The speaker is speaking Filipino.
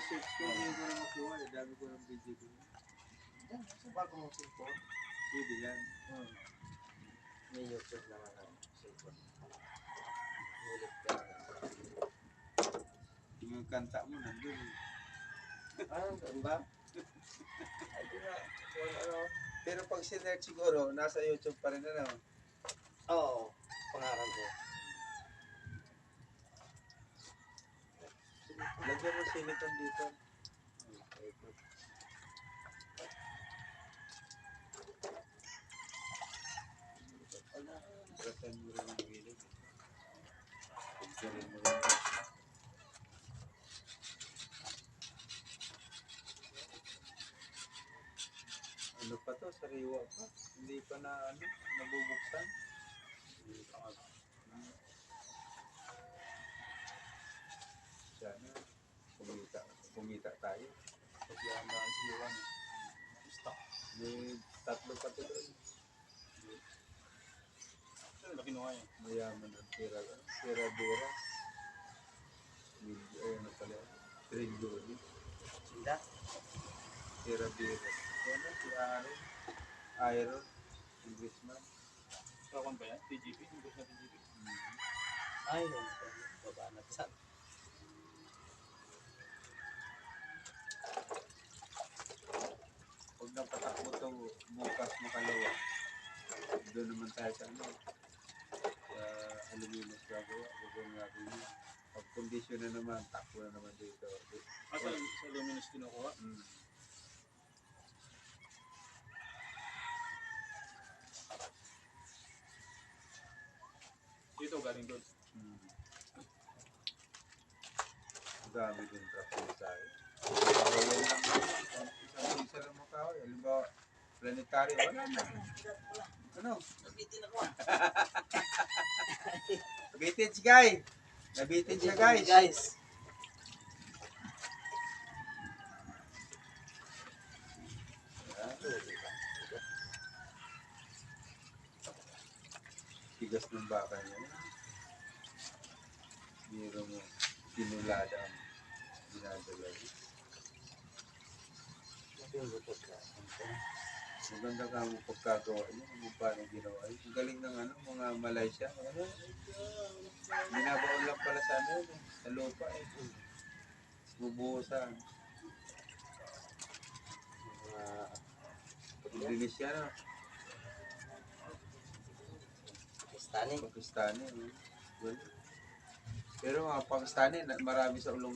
search ko, hindi ko na makuha. Dami ko ng video ko. Bago mong cellphone. Pwede yan. May YouTube naman ang cellphone. Ulit ka. Yung kanta mo nandun. Ganun ba? Ay, di nga. Ano? Pero pag sinerch siguro, nasa YouTube pa rin ano. Oo. Pangarap ko. Lagyan mo silicone dito. Brasan mo rin ang gilid. Pagsarin mo rin. Ano pa to? Sariwa pa. Hindi pa na ano, nabubuksan. Sana kumita tayo. Kasi ang mga siwan. May tatlo pa to doon. Laki nung ngayon. Mayaman ang pera-bera. Ayun na pala. Trillion. Sila? Pera-bera. Ano? Si Aaron. Iron. Congressman. Kawan ba yan? TGP? English na TGP? Ay, baba na sa. Pag napatakbo to bukas makalawa, doon naman tayo sa ano. Sa Aluminos gagawa. Gagawin natin yun. Pag kondisyon na naman, takbo na naman dito. Sa Luminous kinukuha? Dito galing doon. Dami din traffic tayo. Kawalan lang. Isang isa lang makahoy. Halimbawa, planetary. Wala na. Ano? Nabitin ako. Nabitin si Guy. Nabitin siya guys. Guys. Tigas ng baka niya. Biro mo. Pinulada ang dinadala. Maganda ka mo pagkagawa niya. Kung paano ginawa. Ang galing ng ano, mga Malaysia. Binabaon lang pala sa ano. Sa lupa eh. Bubuhusan. Indonesia na. Pakistani. Pakistani. Well, pero mga Pakistani, marami sa ulong.